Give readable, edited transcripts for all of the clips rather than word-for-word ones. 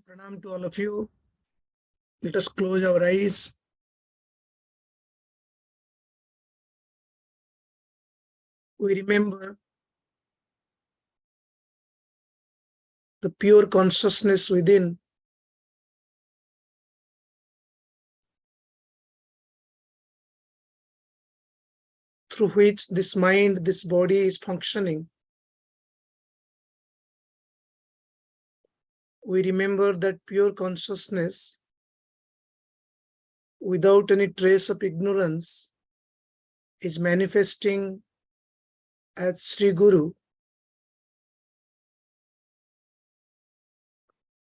Pranam to all of you. Let us close our eyes. We remember the pure consciousness within, through which this mind, this body is functioning. We remember that pure consciousness without any trace of ignorance is manifesting as Sri Guru.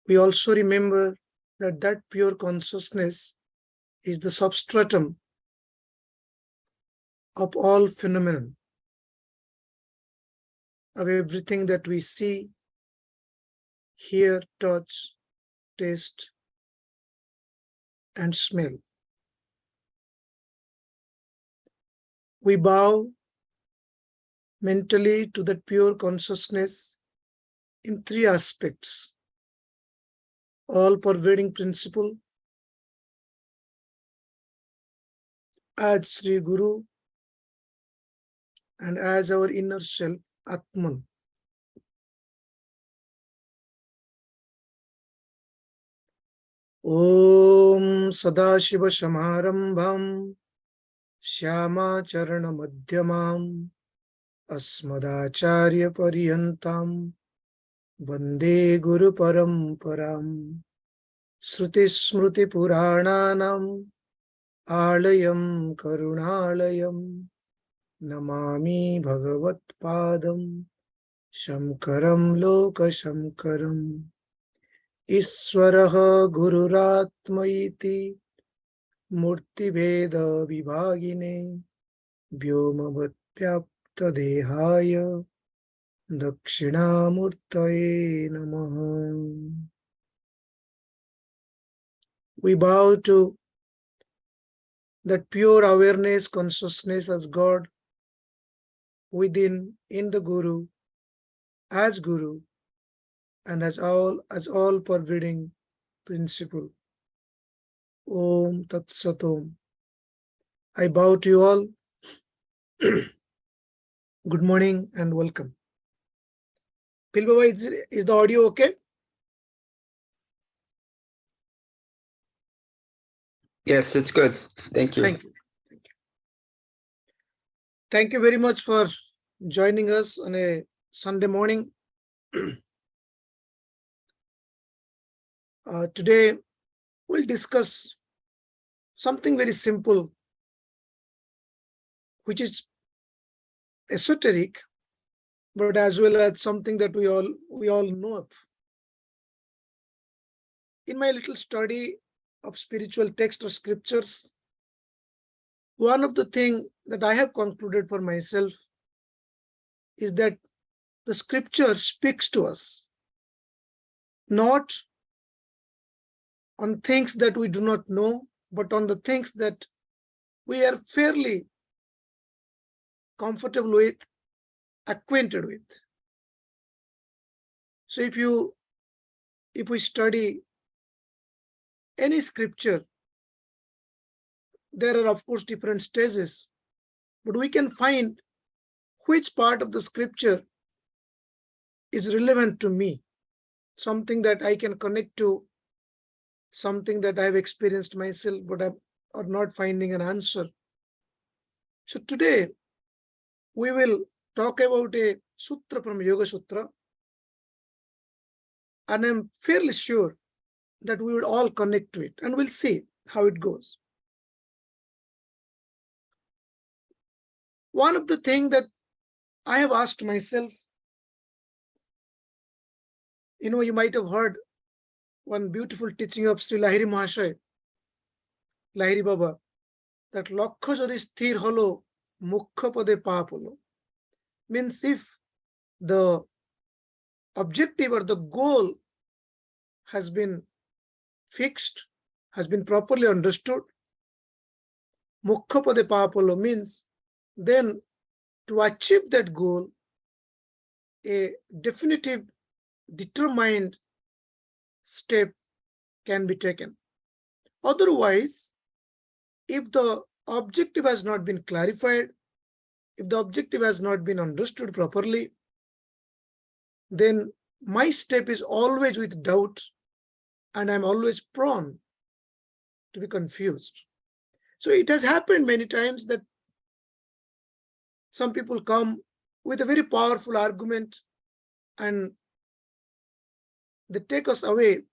We also remember that that pure consciousness is the substratum of all phenomena, of everything that we see, hear, touch, taste, and smell. We bow mentally to that pure consciousness in three aspects: all-pervading principle, as Sri Guru, and as our inner self, Atman. Om Sadashiva Samarambham Shyama Charana Madhyamam Asmadacharya Pariyantam Vande Guru Paramparam Shruti Smruti Purananam Alayam Karunalayam Namami Bhagavat Padam Shankaram Loka Shankaram Iswaraha Gururatma iti Murti Veda Vibhagine Vyoma Bhatyapta Dehaya Dakshinamurtaye Namaha. We bow to that pure awareness, consciousness as God within, in the Guru, and as all pervading principle. Om Tat Sat Om. I bow to you all. Good morning and welcome. Pilbaba, is the audio okay? Yes, it's good. Thank you. Thank you. Thank you very much for joining us on a Sunday morning. Today, we'll discuss something very simple, which is esoteric, but as well as something that we all know of. In my little study of spiritual text or scriptures, one of the things that I have concluded for myself is that the scripture speaks to us not on things that we do not know, but on the things that we are fairly comfortable with, acquainted with. So if we study any scripture, there are of course different stages, but we can find which part of the scripture is relevant to me, something that I can connect to, something that I've experienced myself, but I'm not finding an answer. So today we will talk about a sutra from Yogasutra, and I'm fairly sure that we will all connect to it, and we'll see how it goes. One of the things that I have asked myself, you might have heard one beautiful teaching of Sri Lahiri Mahasaya, Lahiri Baba, that Lakkha jodi sthir holo, mukkha pade paap holo. Means if the objective or the goal has been fixed, has been properly understood, mukkha pade paap holo means then to achieve that goal, a definitive, determined step can be taken. Otherwise, if the objective has not been clarified, if the objective has not been understood properly, then my step is always with doubt and I'm always prone to be confused. So it has happened many times that some people come with a very powerful argument and they take us away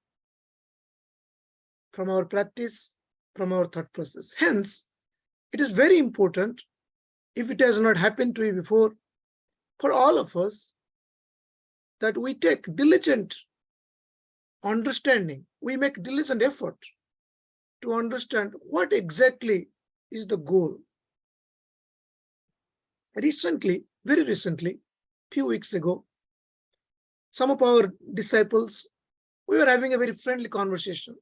from our practice, from our thought process. Hence, it is very important, if it has not happened to you before, for all of us, that we take diligent understanding, we make diligent effort to understand what exactly is the goal. Recently, very recently, few weeks ago, some of our disciples, we were having a very friendly conversation.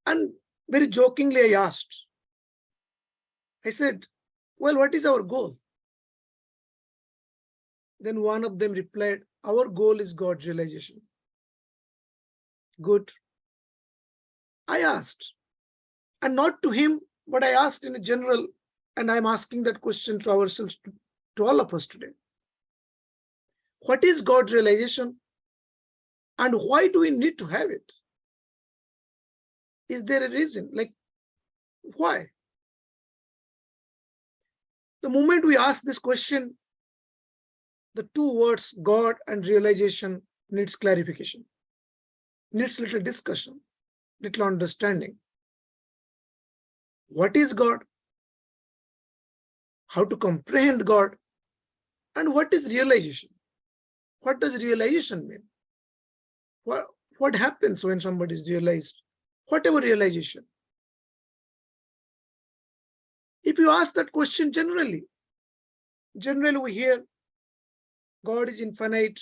And very jokingly I asked, I said, well, what is our goal? Then one of them replied, our goal is God's realization. Good. I asked, and not to him, but I asked in a general, and I'm asking that question to ourselves, to all of us today. What is God's realization? And why do we need to have it? Is there a reason? Like, why? The moment we ask this question, the two words, God and realization, needs clarification, needs little discussion, little understanding. What is God? How to comprehend God? And what is realization? What does realization mean? What happens when somebody is realized? Whatever realization. If you ask that question generally we hear God is infinite,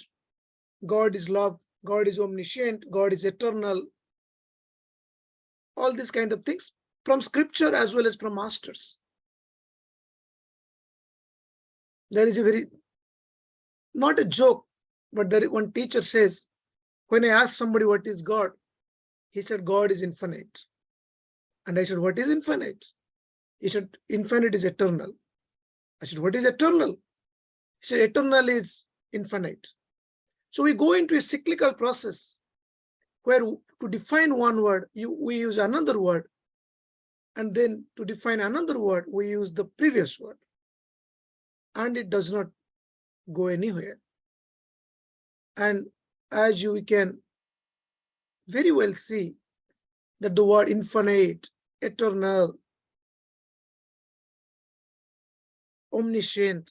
God is love, God is omniscient, God is eternal, all these kind of things from scripture as well as from masters. There is a very, not a joke, but there one teacher says, when I asked somebody what is God, he said God is infinite. And I said, what is infinite? He said, infinite is eternal. I said, what is eternal? He said, eternal is infinite. So we go into a cyclical process where to define one word, we use another word. And then to define another word, we use the previous word. And it does not go anywhere. And as you can very well see that the word infinite, eternal, omniscient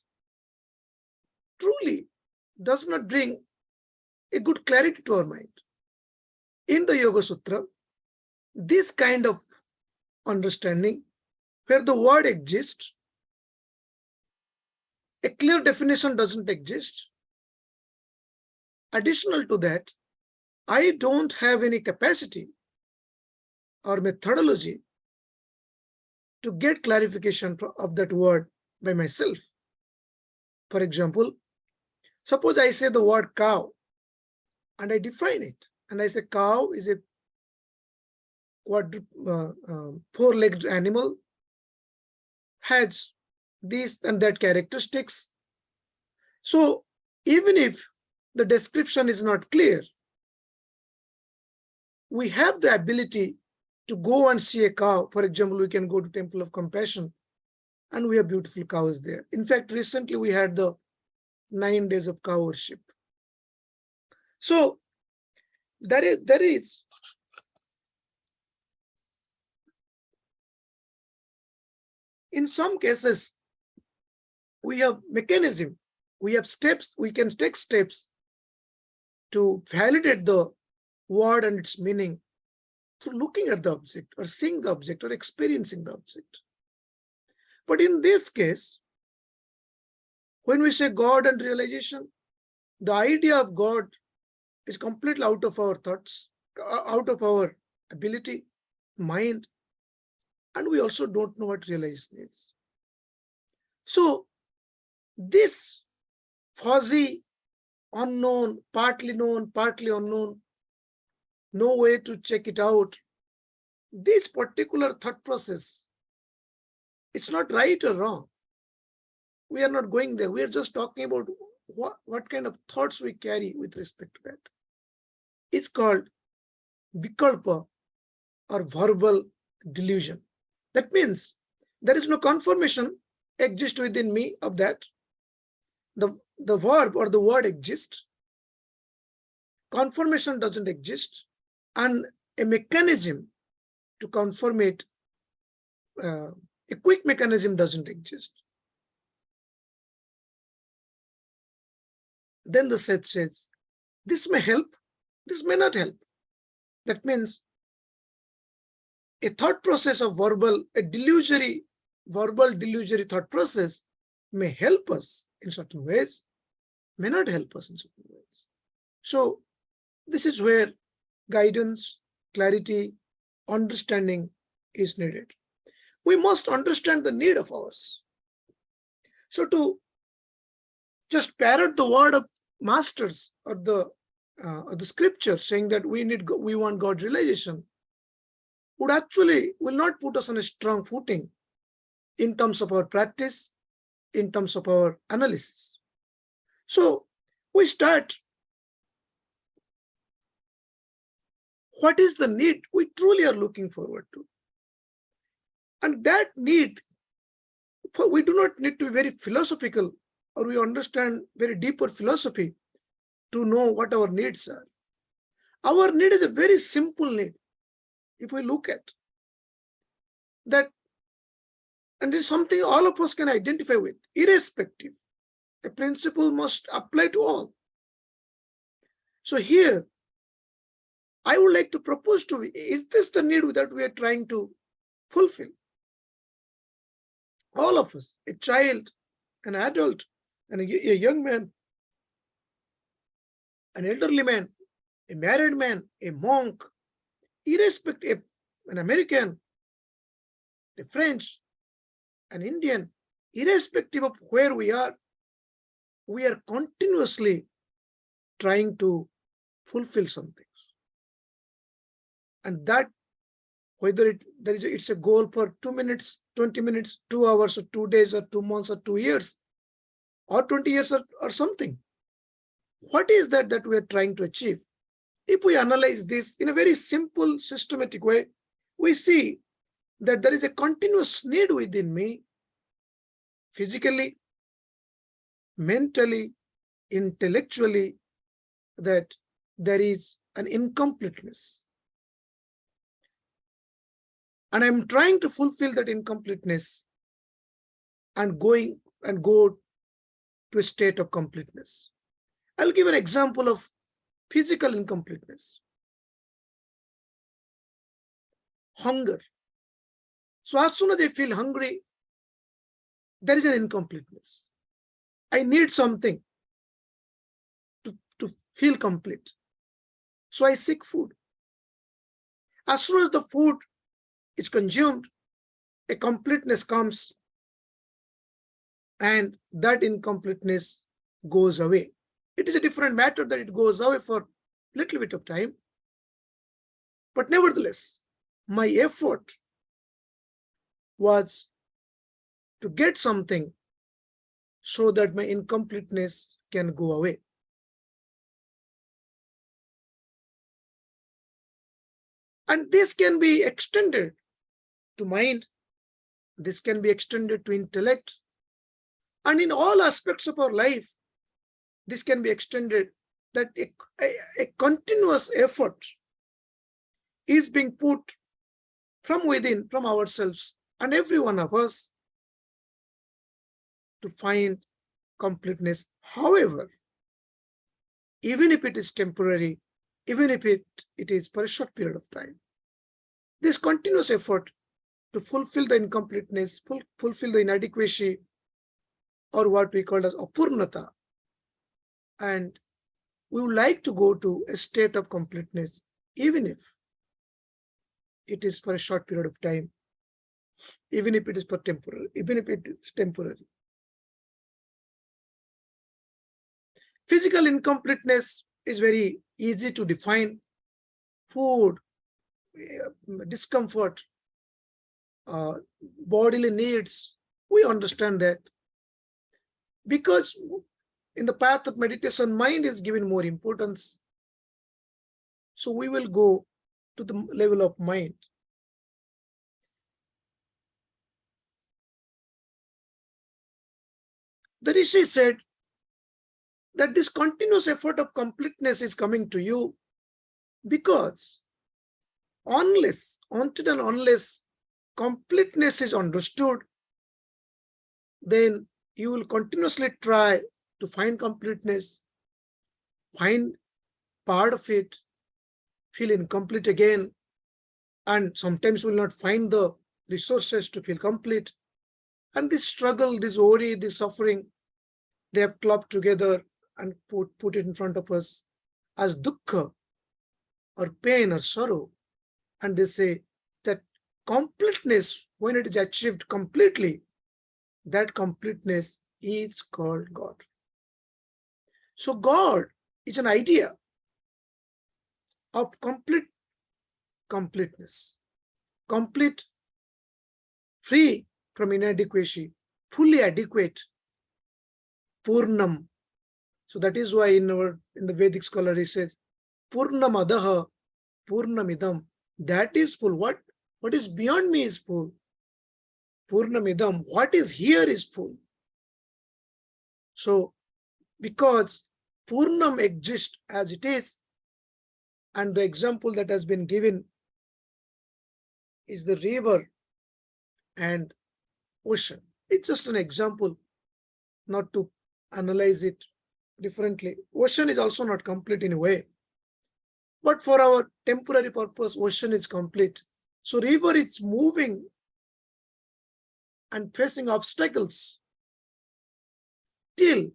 truly does not bring a good clarity to our mind. In the Yogasutra, this kind of understanding, where the word exists, a clear definition doesn't exist. Additional to that, I don't have any capacity or methodology to get clarification of that word by myself. For example, suppose I say the word cow and I define it, and I say cow is a four-legged animal, has these and that characteristics. So even if the description is not clear, we have the ability to go and see a cow. For example, we can go to Temple of Compassion and we have beautiful cows there. In fact, recently we had the 9 days of cow worship. So there is in some cases, we have mechanism, we have steps, we can take steps to validate the word and its meaning through looking at the object or seeing the object or experiencing the object. But in this case, when we say God and realization, the idea of God is completely out of our thoughts, out of our ability, mind, and we also don't know what realization is. So this fuzzy, unknown, partly known, partly unknown, no way to check it out. This particular thought process, it's not right or wrong. We are not going there. We are just talking about what kind of thoughts we carry with respect to that. It's called vikalpa or verbal delusion. That means there is no confirmation exists within me of that. The verb or the word exists. Confirmation doesn't exist. And a mechanism to confirm it, a quick mechanism doesn't exist. Then the Seth says, this may help, this may not help. That means a thought process of verbal delusory thought process may help us in certain ways, may not help us in certain ways. So this is where guidance, clarity, understanding is needed. We must understand the need of ours. So to just parrot the word of masters or the scripture saying that we want God's realization will not put us on a strong footing in terms of our practice, in terms of our analysis. So we start. What is the need we truly are looking forward to? And that need, we do not need to be very philosophical or we understand very deeper philosophy to know what our needs are. Our need is a very simple need. If we look at that, and this is something all of us can identify with, irrespective. The principle must apply to all. So here, I would like to propose to you, is this the need that we are trying to fulfill? All of us, a child, an adult, and a young man, an elderly man, a married man, a monk, irrespective, an American, a French, an Indian, irrespective of where we are continuously trying to fulfill something. And that, whether it's a goal for 2 minutes, 20 minutes, 2 hours, or 2 days, or 2 months, or 2 years, or 20 years, or something. What is that we are trying to achieve? If we analyze this in a very simple, systematic way, we see that there is a continuous need within me, physically, mentally, intellectually, that there is an incompleteness. And I'm trying to fulfill that incompleteness and go to a state of completeness. I'll give an example of physical incompleteness. Hunger. So as soon as I feel hungry, there is an incompleteness. I need something to feel complete. So I seek food. As soon as the food is consumed, a completeness comes, and that incompleteness goes away. It is a different matter that it goes away for a little bit of time. But nevertheless, my effort was to get something so that my incompleteness can go away. And this can be extended to mind. This can be extended to intellect. And in all aspects of our life, this can be extended, that a continuous effort is being put from within, from ourselves, and every one of us to find completeness. However, even if it is temporary, even if it is for a short period of time, this continuous effort to fulfill the incompleteness, fulfill the inadequacy, or what we call as apurnata, and we would like to go to a state of completeness, even if it is for a short period of time, even if it is temporary. Physical incompleteness is very easy to define. food, discomfort, bodily needs. We understand that. Because in the path of meditation, mind is given more importance. So we will go to the level of mind. The Rishi said that this continuous effort of completeness is coming to you because unless completeness is understood, then you will continuously try to find completeness, find part of it, feel incomplete again, and sometimes will not find the resources to feel complete. And this struggle, this worry, this suffering, they have clubbed together and put it in front of us as dukkha or pain or sorrow. And they say that completeness, when it is achieved completely, that completeness is called God. So God is an idea of completeness, complete, free from inadequacy, fully adequate, purnam. So that is why in the Vedic scholar he says, purnam adaha, purnamidam. That is full. What is beyond me is full. Purnamidam, what is here is full. So because Purnam exists as it is, and the example that has been given is the river and ocean. It's just an example, not to analyze it differently. Ocean is also not complete in a way. But for our temporary purpose, ocean is complete. So river is moving and facing obstacles till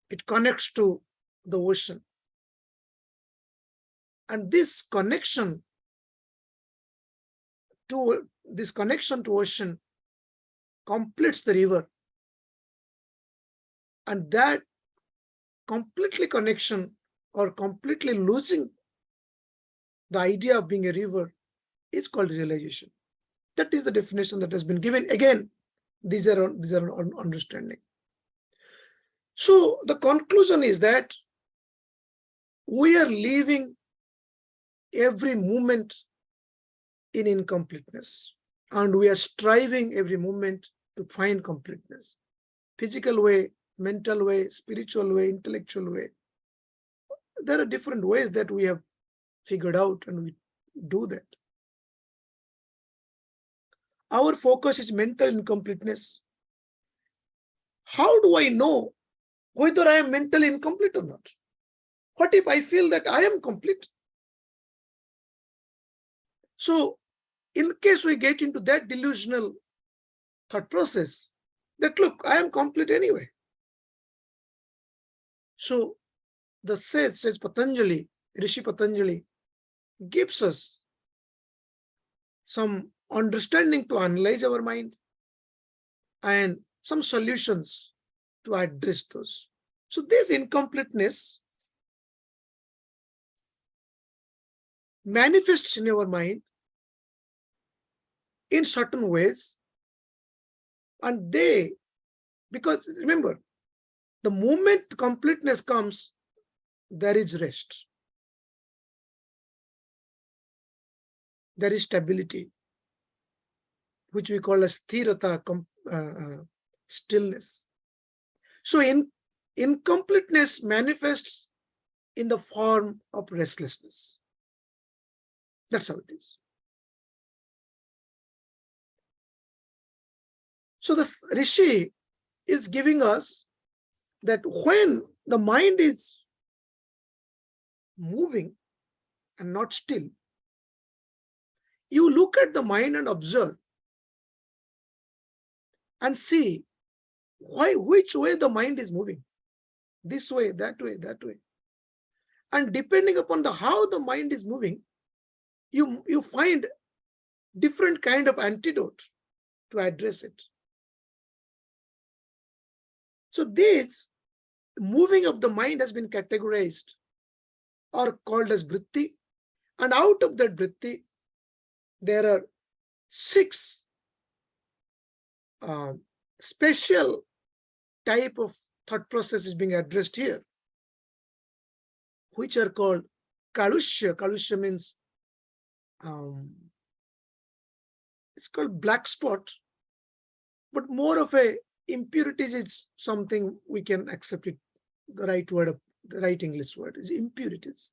it connects to the ocean. And this connection to ocean completes the river. And that completely connection or completely losing the idea of being a river is called realization. That is the definition that has been given. Again, these are understanding. So the conclusion is that we are living every moment in incompleteness, and we are striving every moment to find completeness. Physical way, mental way, spiritual way, intellectual way. There are different ways that we have figured out, and we do that. Our focus is mental incompleteness. How do I know whether I am mentally incomplete or not? What if I feel that I am complete? So, in case we get into that delusional thought process, that look, I am complete anyway. So, the sage, says Patanjali, Rishi Patanjali, gives us some understanding to analyze our mind and some solutions to address those. So this incompleteness manifests in our mind in certain ways, and because remember, the moment completeness comes, there is rest, there is stability, which we call as sthirata, stillness. So incompleteness manifests in the form of restlessness. That's how it is. So the Rishi is giving us that when the mind is moving and not still, you look at the mind and observe and see which way the mind is moving. This way, that way, that way. And depending upon how the mind is moving, you find different kind of antidote to address it. So this moving of the mind has been categorized or called as vritti And out of that vritti, there are 6 special type of thought processes being addressed here, which are called kaalushya. Kaalushya means it's called black spot, but more of a impurities is something we can accept it. The right word, the right English word is impurities.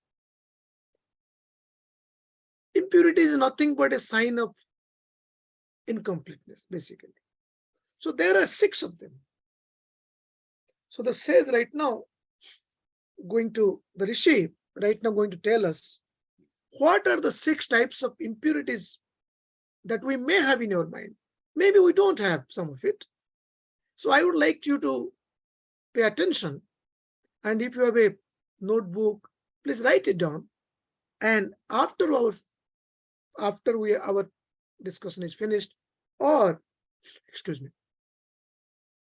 Impurity is nothing but a sign of incompleteness, basically. So there are 6 of them. So the sage right now, the Rishi right now going to tell us what are the 6 types of impurities that we may have in your mind. Maybe we don't have some of it. So I would like you to pay attention. And if you have a notebook, please write it down. And after our discussion is finished, or excuse me,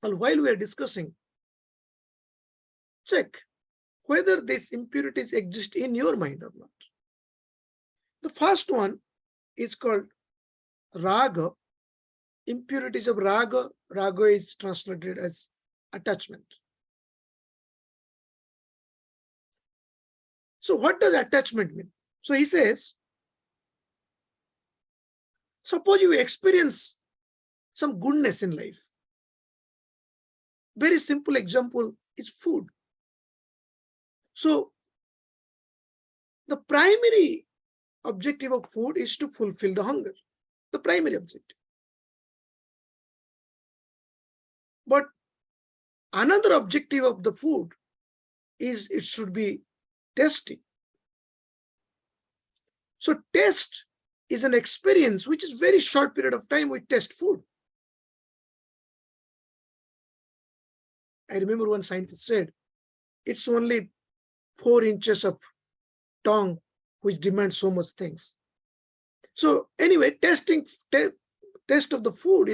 while we are discussing, check whether these impurities exist in your mind or not. The first one is called raga. Impurities of raga. Raga is translated as attachment. So what does attachment mean? So he says, suppose you experience some goodness in life. Very simple example is food. So the primary objective of food is to fulfill the hunger. The primary objective. But another objective of the food is it should be tasty. So taste is an experience which is very short period of time we taste food. I remember one scientist said, it's only 4 inches of tongue which demands so much things. So anyway, taste of the food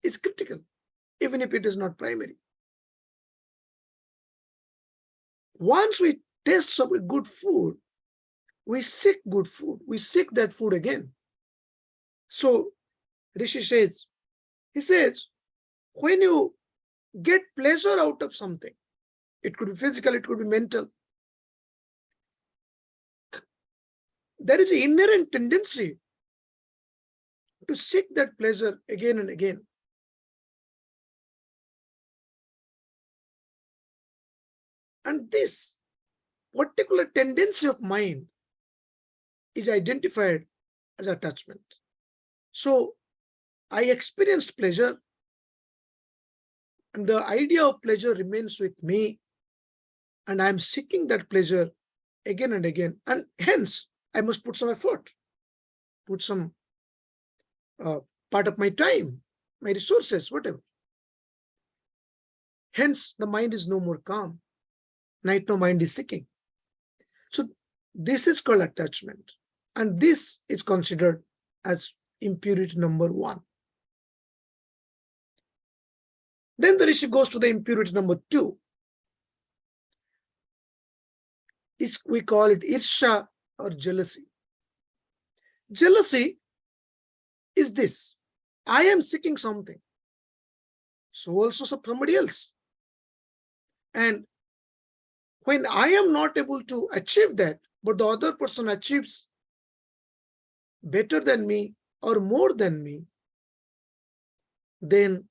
is critical, even if it is not primary. Once we taste some good food, we seek good food. We seek that food again. So Rishi says, when you get pleasure out of something, it could be physical, it could be mental, there is an inherent tendency to seek that pleasure again and again. And this particular tendency of mind is identified as attachment. So I experienced pleasure, and the idea of pleasure remains with me, and I am seeking that pleasure again and again. And hence, I must put some effort, put some part of my time, my resources, whatever. Hence, the mind is no more calm. Right now, mind is seeking. So this is called attachment. And this is considered as impurity number 1. Then the Rishi goes to the impurity number 2. We call it irsha or jealousy. Jealousy is this: I am seeking something, so also somebody else. And when I am not able to achieve that, but the other person achieves better than me or more than me, then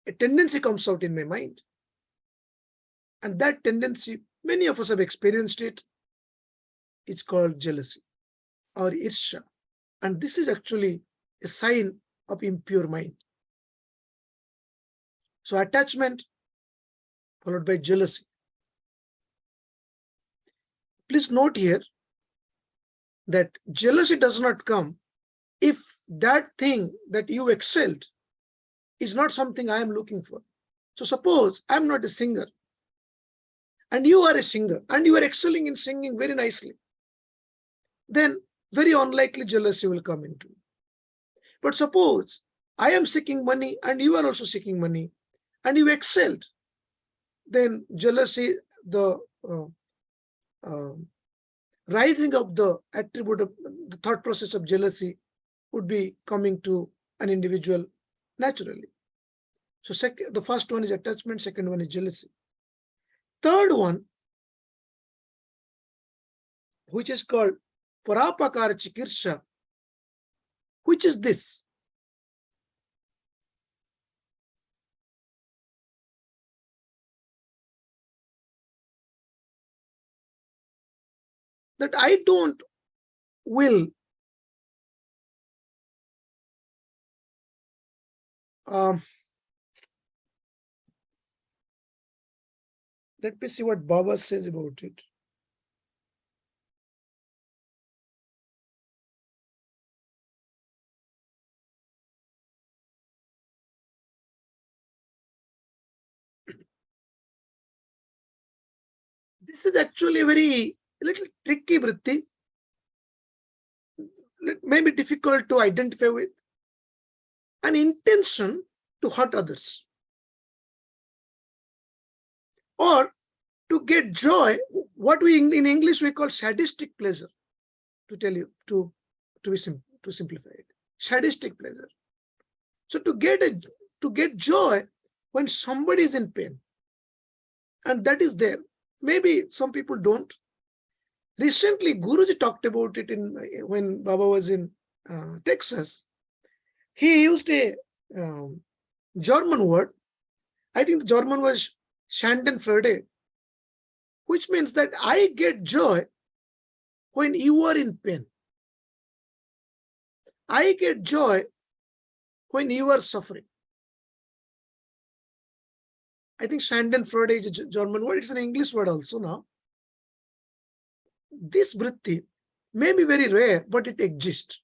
a tendency comes out in my mind. And that tendency, many of us have experienced it. It's called jealousy or irsha. And this is actually a sign of impure mind. So attachment followed by jealousy. Please note here that jealousy does not come if that thing that you excelled is not something I am looking for. So suppose I'm not a singer and you are a singer and you are excelling in singing very nicely, then very unlikely jealousy will come into it. But suppose I am seeking money and you are also seeking money and you excelled, then jealousy, the rising of the attribute of the thought process of jealousy would be coming to an individual naturally. So the first one is attachment, second one is jealousy. Third one, which is called parapakara chikirsha, which is this. That I don't will let me see what Baba says about it. This is actually a little tricky vritti, maybe difficult to identify with. An intention to hurt others, or to get joy, what we in English we call sadistic pleasure, to tell you, to simplify it, sadistic pleasure. So to get joy when somebody is in pain, and that is there. Maybe some people don't. Recently, Guruji talked about it when Baba was in Texas. He used a German word. I think the German was Schadenfreude, which means that I get joy when you are in pain. I get joy when you are suffering. I think Schadenfreude is a German word. It's an English word also now. This vritti may be very rare, but it exists.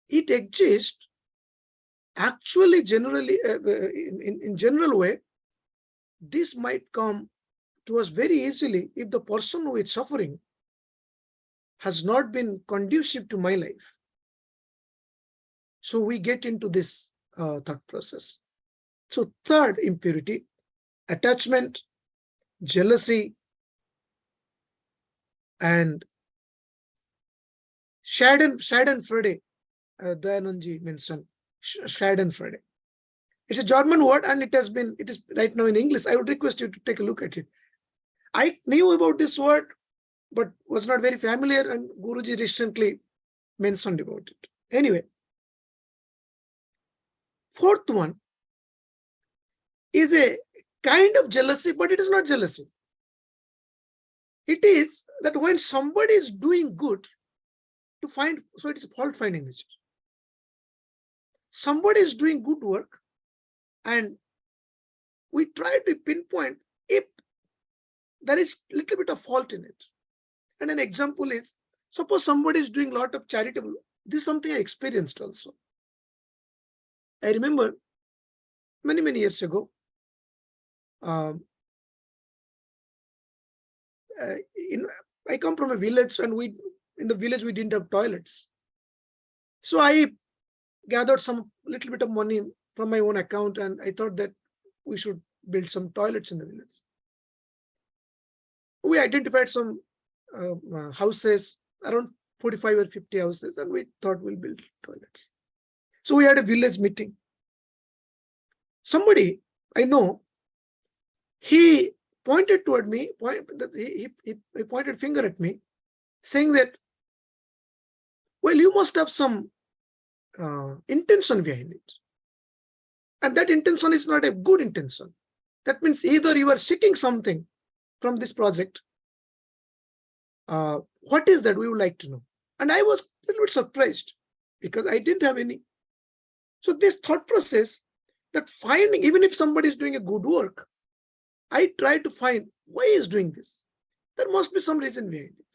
It exists actually generally, in general way. This might come to us very easily if the person who is suffering has not been conducive to my life. So we get into this thought process. So third impurity, attachment, jealousy, and Schadenfreude. Dayanandji mentioned Schadenfreude. It's a German word, and it is right now in English. I would request you to take a look at it. I knew about this word, but was not very familiar, and Guruji recently mentioned about it. Anyway, fourth one is a kind of jealousy, but it is not jealousy. It is that when somebody is doing good, so it is fault finding nature. Somebody is doing good work, and we try to pinpoint if there is a little bit of fault in it. And an example is, suppose somebody is doing a lot of charitable. This is something I experienced also. I remember many years ago, I come from a village, and in the village we didn't have toilets. So I gathered some little bit of money from my own account, and I thought that we should build some toilets in the village. We identified some houses, around 45 or 50 houses, and we thought we'll build toilets. So we had a village meeting. Somebody I know, he pointed toward me, he pointed finger at me, saying that, well, you must have some intention behind it. And that intention is not a good intention. That means either you are seeking something from this project. What is that? We would like to know. And I was a little bit surprised because I didn't have any. So this thought process, that finding, even if somebody is doing a good work, I try to find why he is doing this. There must be some reason behind it.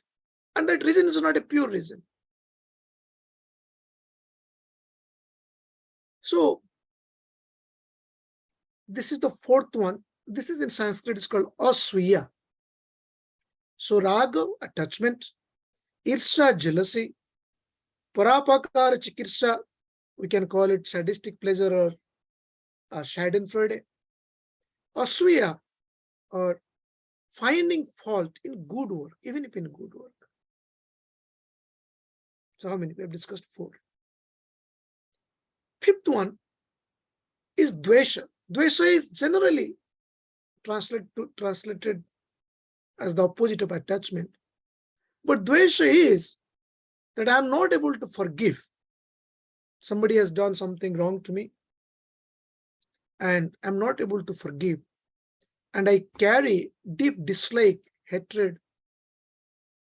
And that reason is not a pure reason. So this is the fourth one. This is in Sanskrit, it's called asviya. So raga, attachment, irsha, jealousy, parapakara chikirsha, we can call it sadistic pleasure or schadenfreude, asviya or finding fault in good work, even if in good work. So how many? We have discussed 4. Fifth one is dvesha. Dvesha is generally translated as the opposite of attachment. But dvesha is that I am not able to forgive. Somebody has done something wrong to me, and I'm not able to forgive. And I carry deep dislike, hatred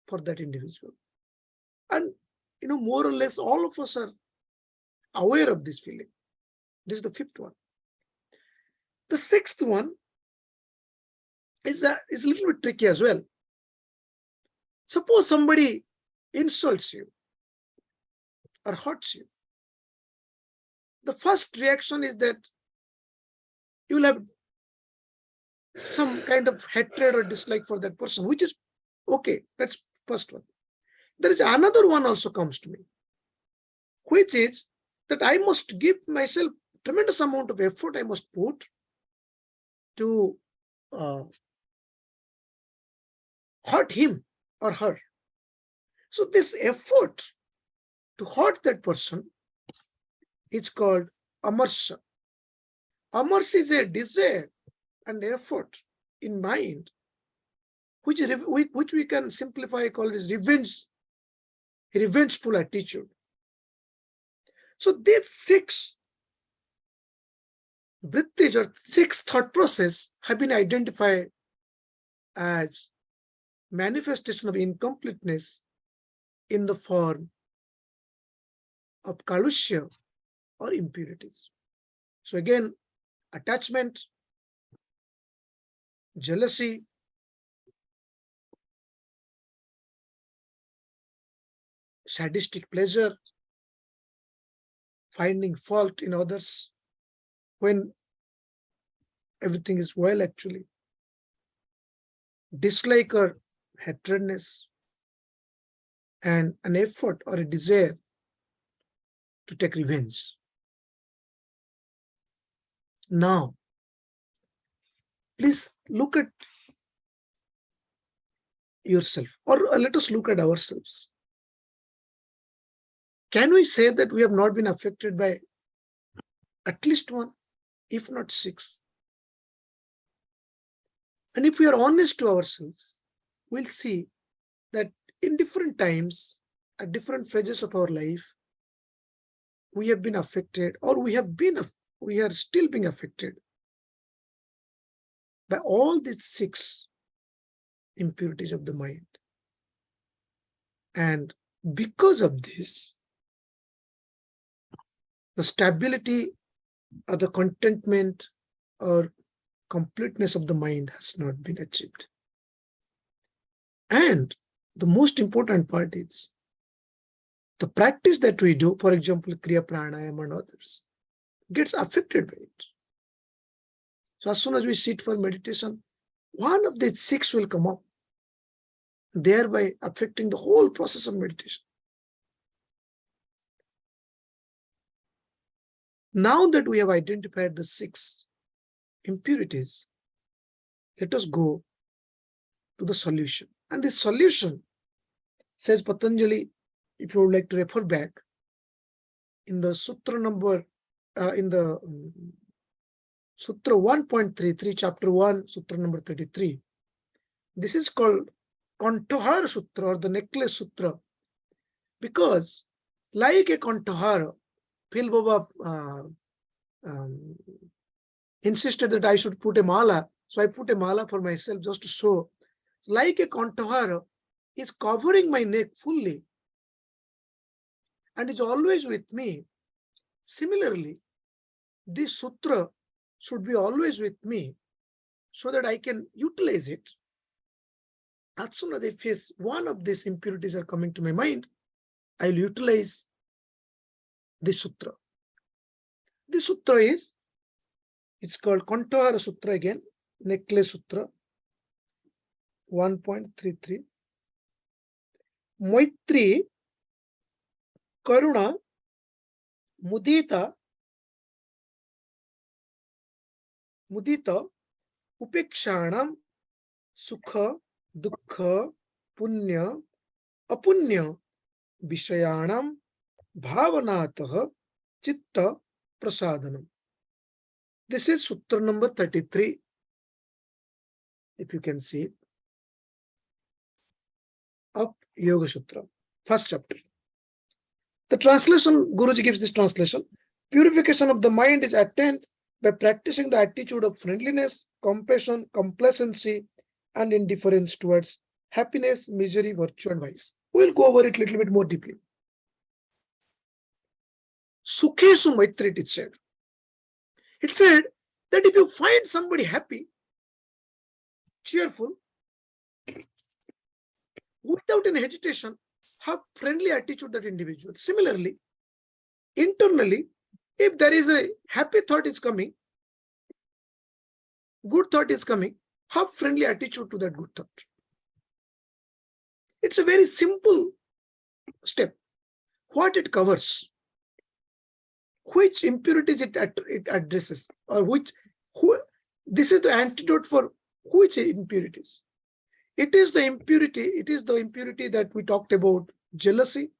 for that individual. And, more or less all of us are aware of this feeling. This is the 5th one. The 6th one is a little bit tricky as well. Suppose somebody insults you or hurts you. The first reaction is that you will have some kind of hatred or dislike for that person, which is okay. That's first one. There is another one also comes to me, which is that I must give myself tremendous amount of effort I must put to hurt him or her. So this effort to hurt that person is called amarsa. Amarsa is a desire and effort in mind, which we can simplify, call it revengeful attitude. So these 6 vrittis or 6 thought process have been identified as manifestation of incompleteness in the form of kaalushya or impurities. So again, attachment, jealousy, sadistic pleasure, finding fault in others when everything is well actually, dislike or hatredness, and an effort or a desire to take revenge. Now, please look at yourself, or let us look at ourselves. Can we say that we have not been affected by at least 1, if not 6? And if we are honest to ourselves, we'll see that in different times, at different phases of our life, we have been affected, or we are still being affected by all these 6 impurities of the mind. And because of this, the stability or the contentment or completeness of the mind has not been achieved. And the most important part is the practice that we do, for example, Kriya, pranayama and others, gets affected by it. So as soon as we sit for meditation, one of the 6 will come up, thereby affecting the whole process of meditation. Now that we have identified the 6 impurities, let us go to the solution. And this solution, says Patanjali, if you would like to refer back, in the Sutra number, Sutra 1.33, chapter 1, Sutra number 33. This is called Kantahara Sutra or the Necklace Sutra, because like a Kantahara, Phil Baba insisted that I should put a mala, so I put a mala for myself just to show. Like a Kantahara is covering my neck fully and is always with me. Similarly, this sutra should be always with me so that I can utilize it. As soon as I face one of these impurities are coming to my mind, I will utilize this sutra. This sutra it's called Kantahara Sutra again, Necklace Sutra 1.33. Maitri, Karuna, Mudita, Upekshanam, sukha, dukkha, punya, apunya, vishayanam, bhavanatah, chitta, prasadanam. This is Sutra number 33. If you can see it. Of Yogasutra, first chapter. The translation, Guruji gives this translation. Purification of the mind is attained by practicing the attitude of friendliness, compassion, complacency, and indifference towards happiness, misery, virtue, and vice. We'll go over it a little bit more deeply. Sukhesu Maitrit, it said. It said that if you find somebody happy, cheerful, without any hesitation, have friendly attitude that individual. Similarly, internally, if there is a happy thought is coming, good thought is coming, have friendly attitude to that good thought. It's a very simple step. What it covers, which impurities it addresses, or this is the antidote for which impurities. It is the impurity that we talked about, jealousy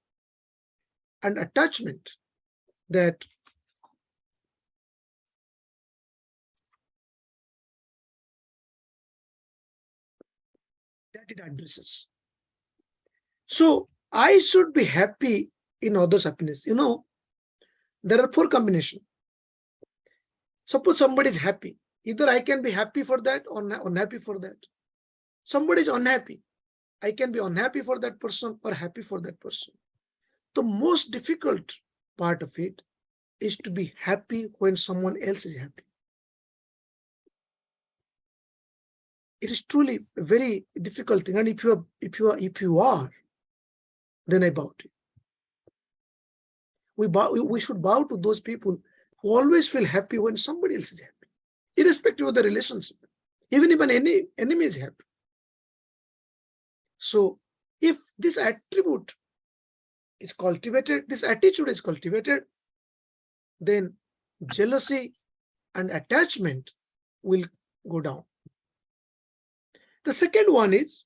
and attachment, that it addresses. So I should be happy in others' happiness. You know, there are 4 combinations. Suppose somebody is happy. Either I can be happy for that or unhappy for that. Somebody is unhappy. I can be unhappy for that person or happy for that person. The most difficult part of it is to be happy when someone else is happy. It is truly a very difficult thing. And if you are, then I bow to you. We should bow to those people who always feel happy when somebody else is happy, irrespective of the relationship, even if an enemy is happy. So if this attribute is cultivated, this attitude is cultivated, then jealousy and attachment will go down. The second one is,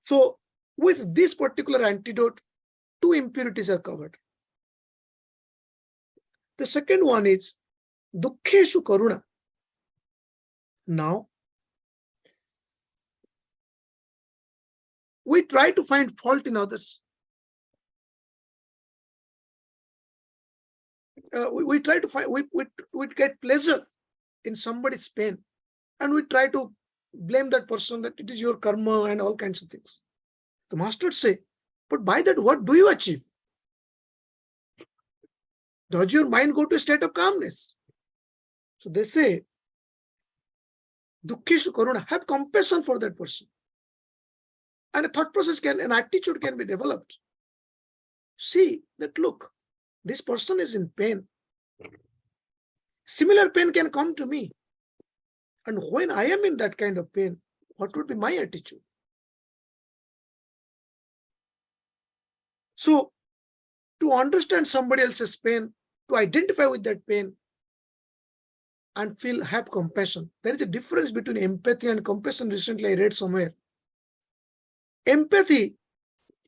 so with this particular antidote, 2 impurities are covered. The second one is dukkheshu karuna. Now, we try to find fault in others. We try to find, we get pleasure in somebody's pain, and we try to blame that person that it is your karma and all kinds of things. The masters say, but by that, what do you achieve? Does your mind go to a state of calmness? So they say, dukkheshu karuna, have compassion for that person. And a thought process an attitude can be developed. See that, look, this person is in pain. Similar pain can come to me. And when I am in that kind of pain, what would be my attitude? So, to understand somebody else's pain, to identify with that pain, and have compassion. There is a difference between empathy and compassion. Recently, I read somewhere. Empathy,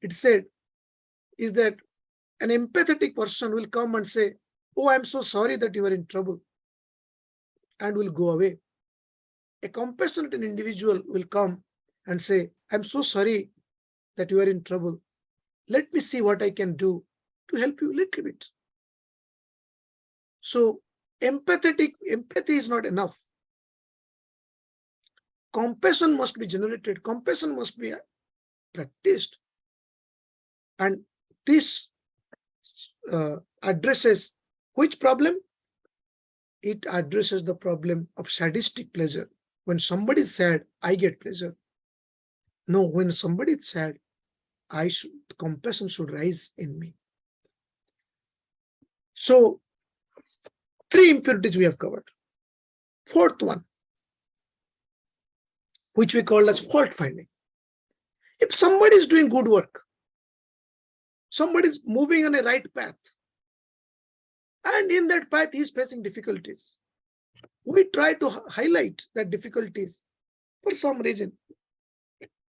it said, is that an empathetic person will come and say, oh, I'm so sorry that you are in trouble, and will go away. A compassionate individual will come and say, I'm so sorry that you are in trouble. Let me see what I can do to help you a little bit. So, empathy is not enough. Compassion must be generated. Compassion must be practiced. And this addresses which problem? It addresses the problem of sadistic pleasure. When somebody is sad, I get pleasure. No, when somebody is sad, compassion should rise in me. So, 3 impurities we have covered. 4th one, which we call as fault finding. If somebody is doing good work, somebody is moving on a right path, and in that path he is facing difficulties, we try to highlight that difficulties for some reason.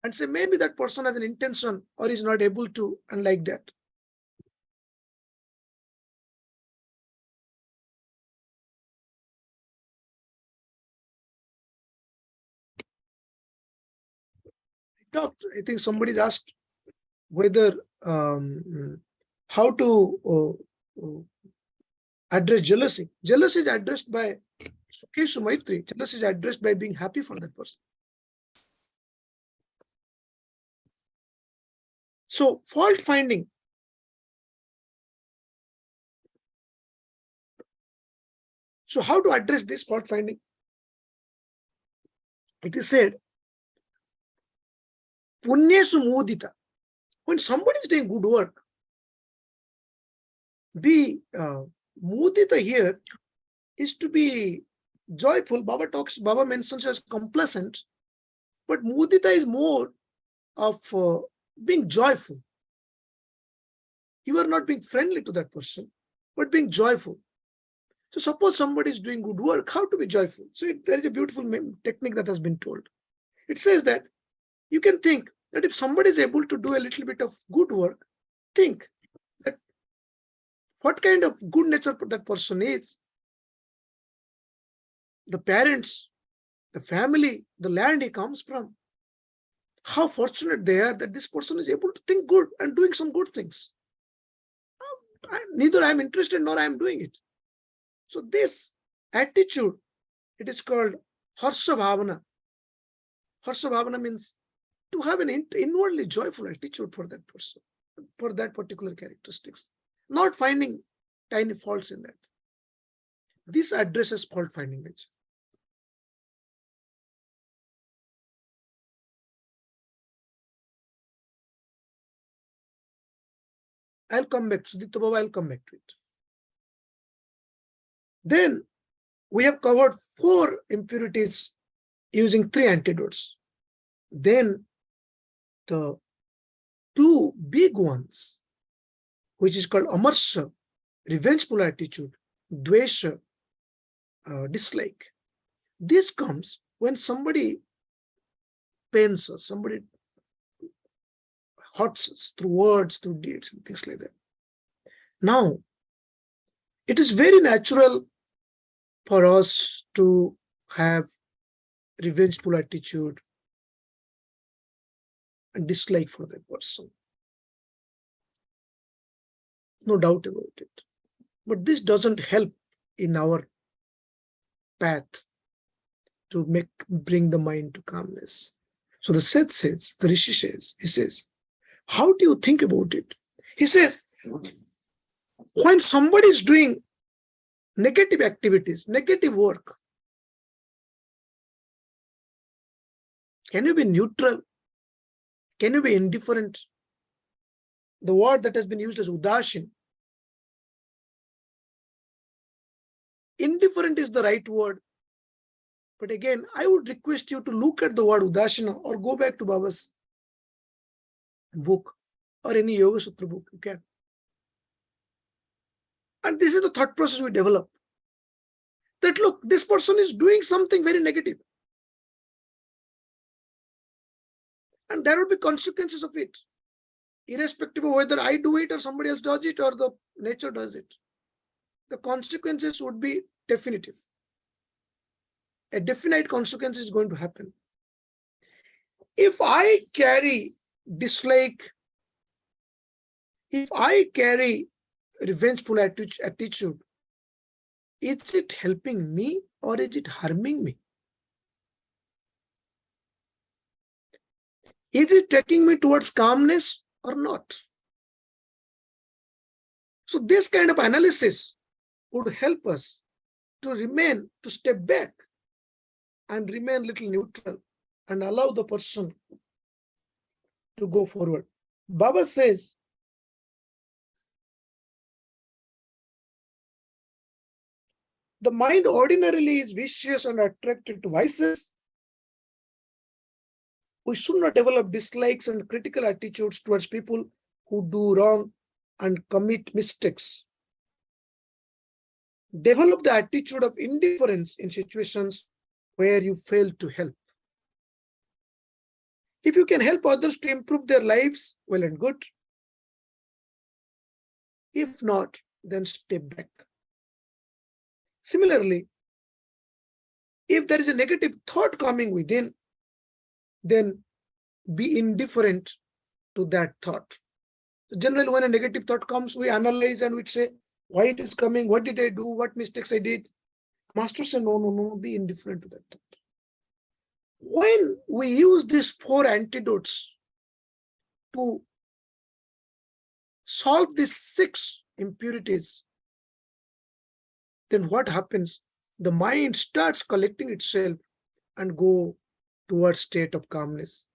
and say maybe that person has an intention or is not able to, and like that. I think somebody's asked whether how to address jealousy. Jealousy is addressed by Sukeshu Maitri. Jealousy is addressed by being happy for that person. So fault finding. So how to address this fault finding? It is said, punyesu mudita. When somebody is doing good work, be mudita here is to be joyful. Baba mentions as complacent, but mudita is more of being joyful. You are not being friendly to that person, but being joyful. So suppose somebody is doing good work, how to be joyful? So there is a beautiful technique that has been told. It says that you can think that if somebody is able to do a little bit of good work, think that what kind of good nature that person is. The parents, the family, the land he comes from. How fortunate they are that this person is able to think good and doing some good things. Neither I am interested nor I am doing it. So this attitude, it is called harsha bhavana. Harsha bhavana means to have an inwardly joyful attitude for that person, for that particular characteristics, not finding tiny faults in that. This addresses fault finding nature. I'll come back, Sudipta Baba, I'll come back to it. Then we have covered 4 impurities using 3 antidotes. Then the 2 big ones, which is called amarsha, revengeful attitude, dvesha, dislike. This comes when somebody pains us, somebody hurts us through words, through deeds, and things like that. Now, it is very natural for us to have revengeful attitude and dislike for that person. No doubt about it. But this doesn't help in our path to bring the mind to calmness. So the Seth says, the Rishi says, he says, how do you think about it? He says, when somebody is doing negative activities, negative work, can you be neutral? Can you be indifferent? The word that has been used is udashin. Indifferent is the right word. But again, I would request you to look at the word udashina or go back to Baba's book or any Yogasutra book you can. And this is the thought process we develop. That look, this person is doing something very negative. And there will be consequences of it, irrespective of whether I do it or somebody else does it or the nature does it. The consequences would be definitive. A definite consequence is going to happen. If I carry dislike, if I carry revengeful attitude, is it helping me or is it harming me? Is it taking me towards calmness or not? So this kind of analysis would help us to step back and remain little neutral and allow the person to go forward. Baba says, the mind ordinarily is vicious and attracted to vices. We should not develop dislikes and critical attitudes towards people who do wrong and commit mistakes. Develop the attitude of indifference in situations where you fail to help. If you can help others to improve their lives, well and good. If not, then step back. Similarly, if there is a negative thought coming within, then be indifferent to that thought. Generally, when a negative thought comes, we analyze and we say, why it is coming, what did I do, what mistakes I did. Master said, no, be indifferent to that thought. When we use these 4 antidotes to solve these 6 impurities, then what happens? The mind starts collecting itself and go towards state of calmness.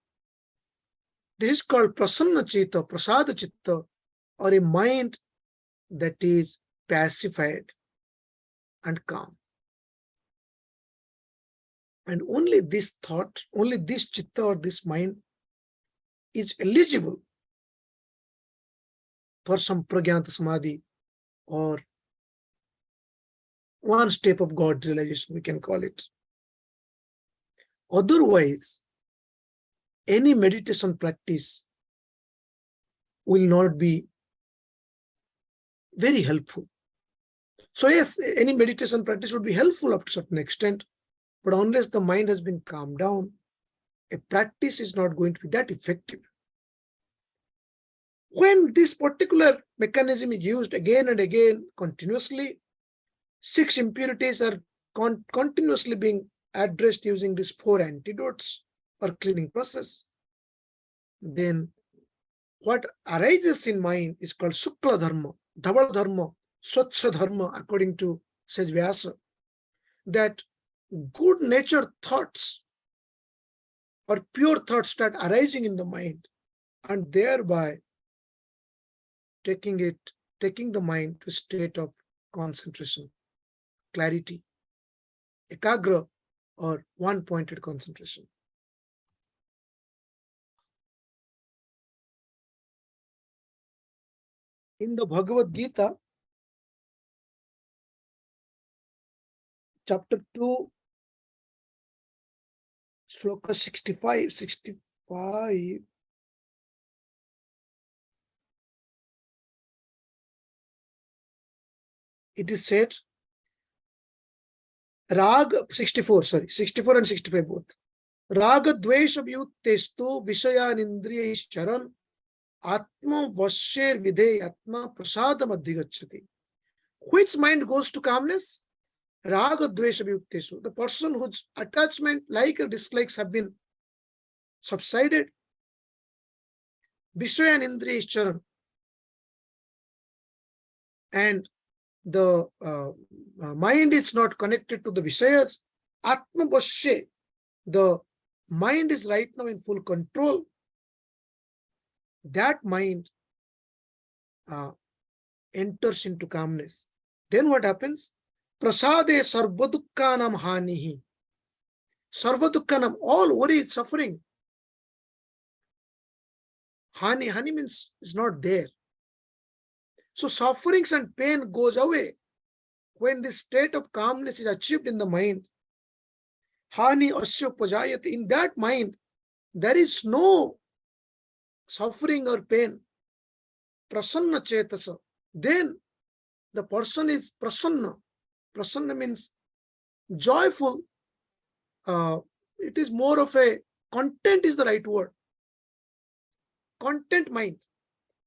This is called prasanna chitta, prasada chitta, or a mind that is pacified and calm. And only this thought, only this chitta or this mind is eligible for samprajnaata samadhi, or one step of God realization, we can call it. Otherwise, any meditation practice will not be very helpful. So yes, any meditation practice would be helpful up to a certain extent, but unless the mind has been calmed down, a practice is not going to be that effective. When this particular mechanism is used again and again continuously, 6 impurities are continuously being addressed using these 4 antidotes or cleaning process, then what arises in mind is called Shukla Dharma, Dhaval Dharma, Swachha Dharma, according to Sage Vyasa, that good natured thoughts or pure thoughts start arising in the mind, and thereby taking the mind to a state of concentration, clarity, ekagra, or one-pointed concentration. In the Bhagavad Gita, chapter 2, sloka 65, it is said, 64 and 65 both. Raga dvesha vyuttestu vishayan indriyesh charan atma vasher vidhe atma prasadam adhigacchati. Which mind goes to calmness? Raga dvesha vyuttestu. The person whose attachment, like or dislikes, have been subsided. Vishayan indriyesh charan. And the mind is not connected to the Vishayas. Atma Vashe, the mind is right now in full control. That mind enters into calmness. Then what happens? Prasade sarvadukkanam hanihi. Sarvadukkanam, all worry, suffering. Hani means is not there. So sufferings and pain goes away when this state of calmness is achieved in the mind. Hani asya pajayati. In that mind, there is no suffering or pain. Prasanna chetasa. Then the person is prasanna. Prasanna means joyful. It is more of a content is the right word. Content mind.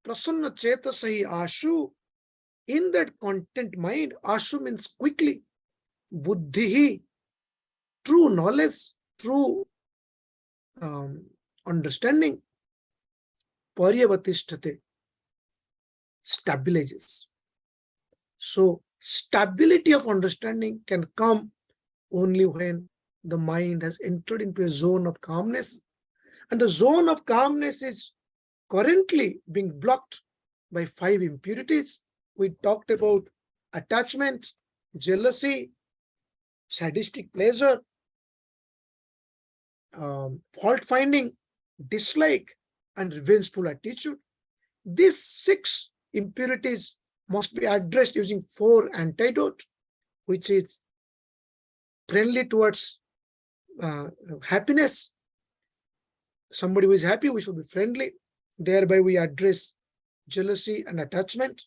Prasanna chetasahi ashu. In that content mind, ashu means quickly. Buddhihi, true knowledge, true understanding. Paryavatishtate, stabilizes. So stability of understanding can come only when the mind has entered into a zone of calmness. And the zone of calmness is currently being blocked by 5 impurities. We talked about attachment, jealousy, sadistic pleasure, fault finding, dislike, and revengeful attitude. These 6 impurities must be addressed using 4 antidotes, which is friendly towards happiness, somebody who is happy, we should be friendly. Thereby we address jealousy and attachment.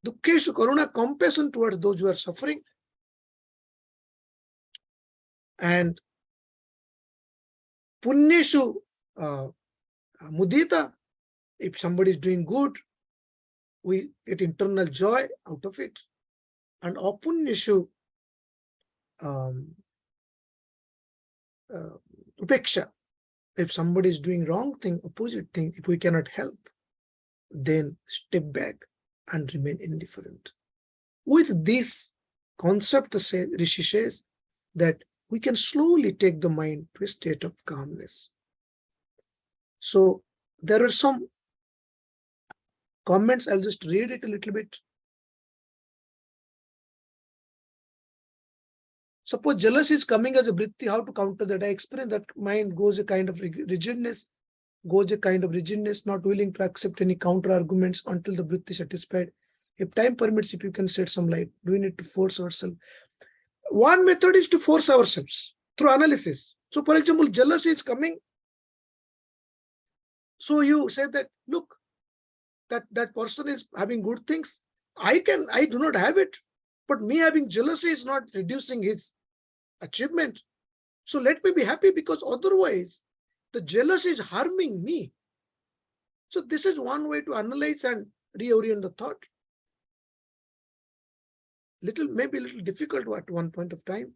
Dukkeshu karuna, compassion towards those who are suffering. And punyeshu mudita, if somebody is doing good, we get internal joy out of it. And apunyeshu upeksha, if somebody is doing wrong thing, opposite thing, if we cannot help, then step back and remain indifferent. With this concept, Rishi says that we can slowly take the mind to a state of calmness. So there are some comments. I'll just read it a little bit. Suppose jealousy is coming as a vritti, how to counter that? I explained that mind goes a kind of rigidness, not willing to accept any counter arguments until the vritti is satisfied. If time permits, if you can shed some light, do we need to force ourselves? One method is to force ourselves through analysis. So, for example, jealousy is coming. So you say that, look, that person is having good things. I do not have it, but me having jealousy is not reducing his achievement. So let me be happy, because otherwise the jealousy is harming me. So this is one way to analyze and reorient the thought. Maybe a little difficult at one point of time.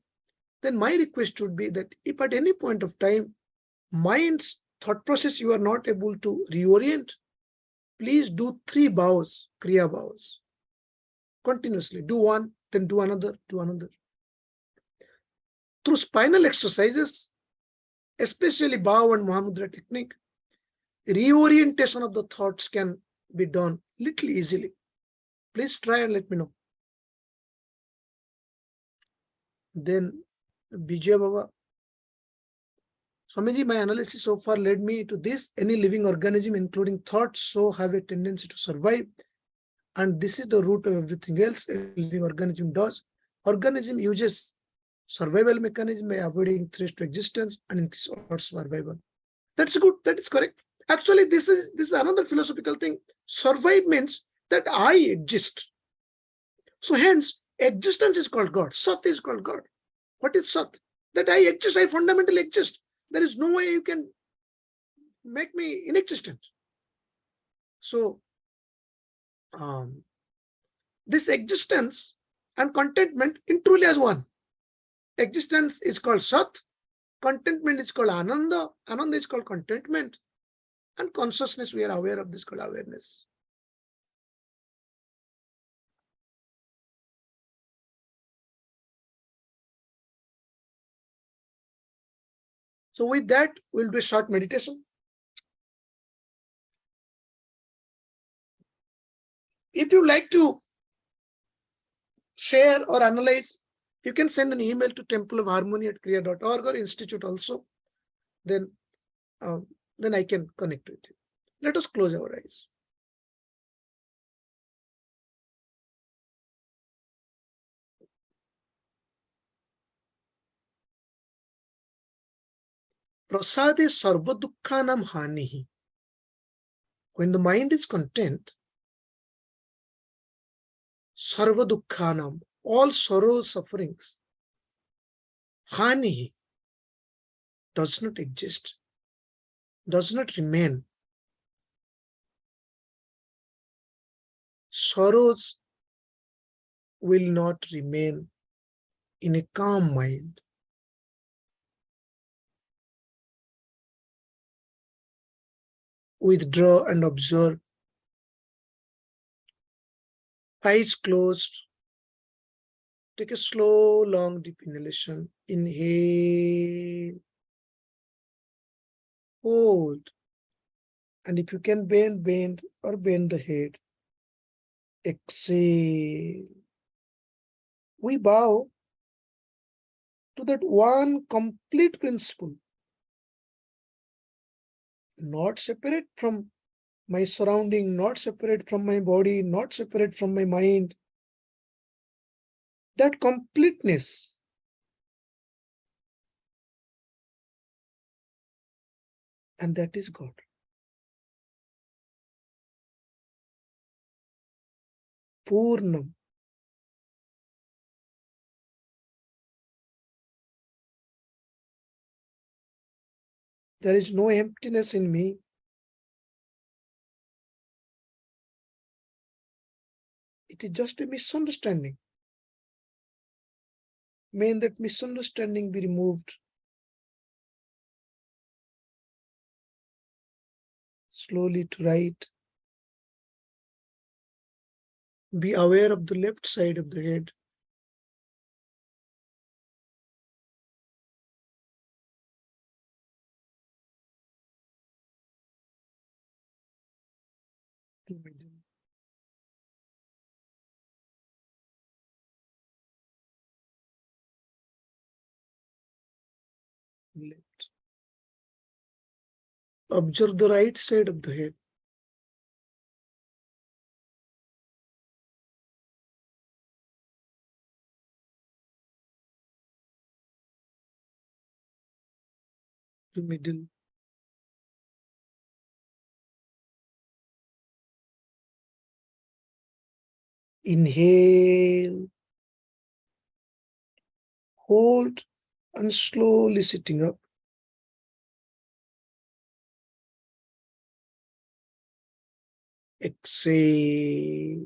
Then my request would be that if at any point of time mind's thought process you are not able to reorient, please do 3 bows, Kriya bows. Continuously. Do one, then do another, do another. Through spinal exercises, especially bow and Mahamudra technique, reorientation of the thoughts can be done little easily. Please try and let me know. Then Vijay Baba. Swamiji, my analysis so far led me to this. Any living organism, including thoughts, so have a tendency to survive. And this is the root of everything else a living organism does. Organism uses survival mechanism by avoiding threats to existence and increase our survival. That's good. That is correct. Actually, this is another philosophical thing. Survive means that I exist. So hence, existence is called God. Sat is called God. What is Sat? That I exist. I fundamentally exist. There is no way you can make me inexistent. So, this existence and contentment in truly as one. Existence is called Sat, contentment is called Ananda, Ananda is called contentment, and consciousness, we are aware of this, called awareness. So with that, we'll do a short meditation. If you like to share or analyze, you can send an email to templeofharmony@kriya.org or institute also. Then I can connect with you. Let us close our eyes. Prasade sarva dukkhanam hanihi. When the mind is content, sarva dukkhanam, all sorrow, sufferings, hanihi, does not exist, does not remain. Sorrows will not remain in a calm mind. Withdraw and observe. Eyes closed. Take a slow, long, deep inhalation. Inhale. Hold. And if you can bend the head. Exhale. We bow to that one complete principle. Not separate from my surrounding, not separate from my body, not separate from my mind. That completeness. And that is God. Purnam. There is no emptiness in me. It is just a misunderstanding. May that misunderstanding be removed. Slowly to right. Be aware of the left side of the head. To middle. Left. Observe the right side of the head. To middle. Inhale. Hold and slowly sitting up. Exhale.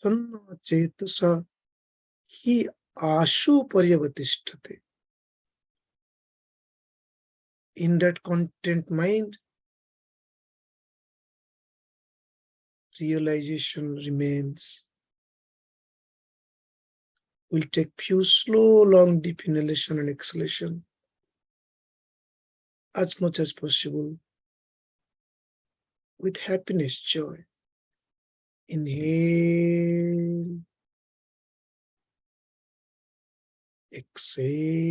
Sanna chetasa hi ashu paryavatishthate. In that content mind, realization remains. We'll take few slow, long, deep inhalation and exhalation as much as possible with happiness, joy. Inhale, exhale.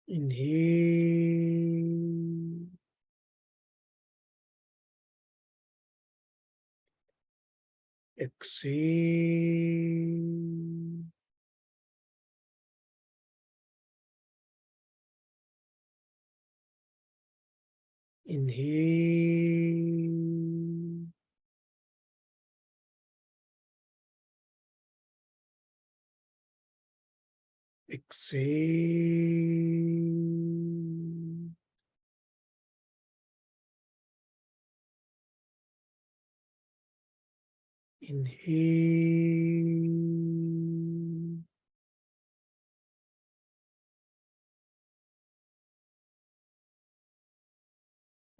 Inhale, exhale. Inhale, exhale. Inhale,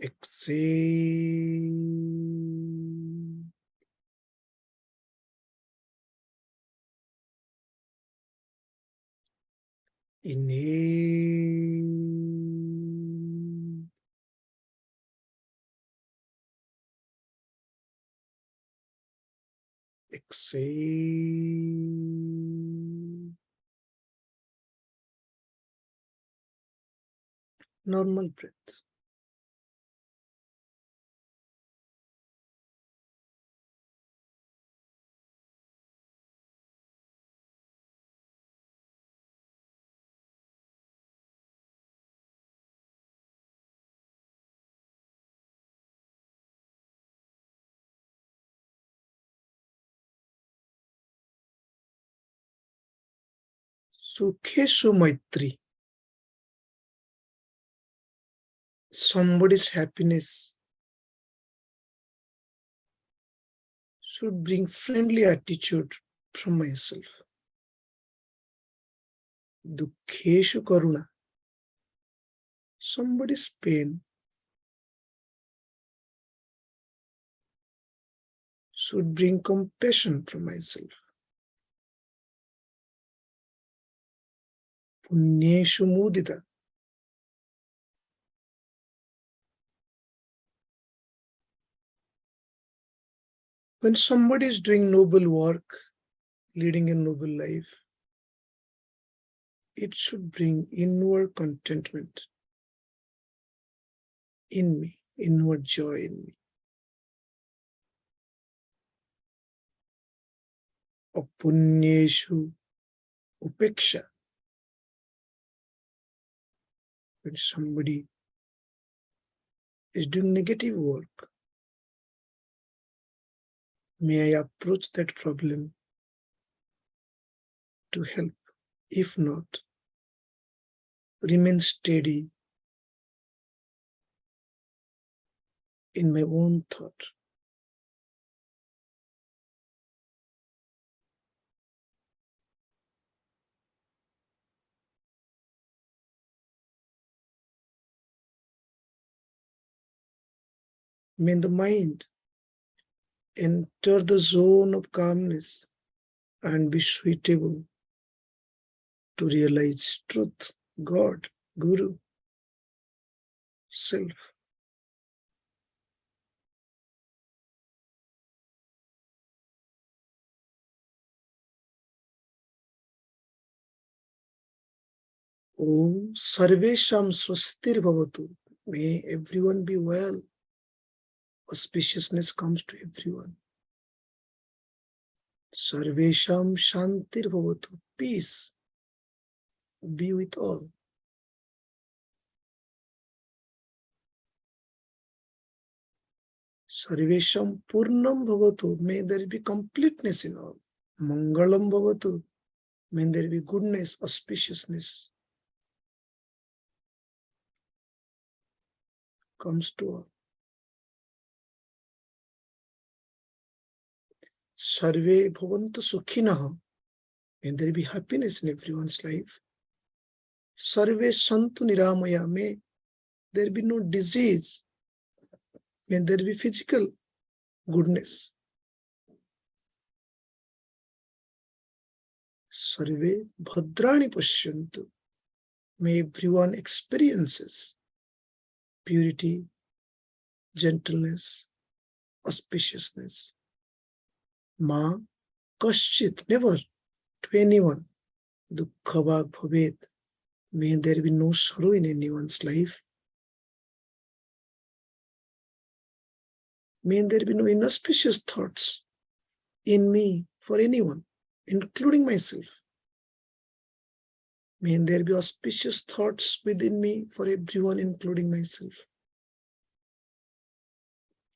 exhale. Inhale, exhale. Normal breath. Sukheshu Maitri. Somebody's happiness should bring friendly attitude from myself. Dukheshu Karuna. Somebody's pain should bring compassion from myself. Punyeshu Mudita. When somebody is doing noble work, leading a noble life, it should bring inward contentment in me, inward joy in me. Apunyeshu Upeksha. When somebody is doing negative work, may I approach that problem to help. If not, remain steady in my own thought. May the mind enter the zone of calmness and be suitable to realize truth, God, Guru, Self. Om Sarvesham Swastir Bhavatu. May everyone be well. Auspiciousness comes to everyone. Sarvesham Shantir Bhavatu. Peace be with all. Sarvesham Purnam Bhavatu. May there be completeness in all. Mangalam Bhavatu. May there be goodness, auspiciousness comes to all. Sarve Bhavantu Sukhinah. May there be happiness in everyone's life. Sarve Santu Niramaya. May there be no disease. May there be physical goodness. Sarve Bhadrani Pashyantu. May everyone experiences purity, gentleness, auspiciousness. Ma Kaschit, never to anyone. Dukkha Bhaved. May there be no sorrow in anyone's life. May there be no inauspicious thoughts in me for anyone, including myself. May there be auspicious thoughts within me for everyone, including myself.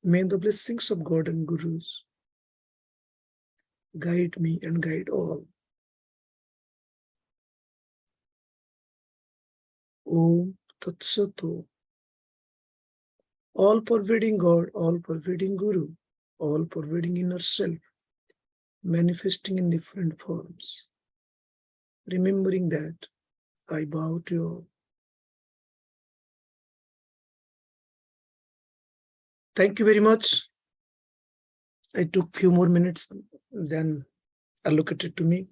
May the blessings of God and Gurus guide me and guide all. Om Tat Sat. All-pervading God, all-pervading Guru, all-pervading inner self, manifesting in different forms. Remembering that, I bow to you all. Thank you very much. I took few more minutes than allocated to me.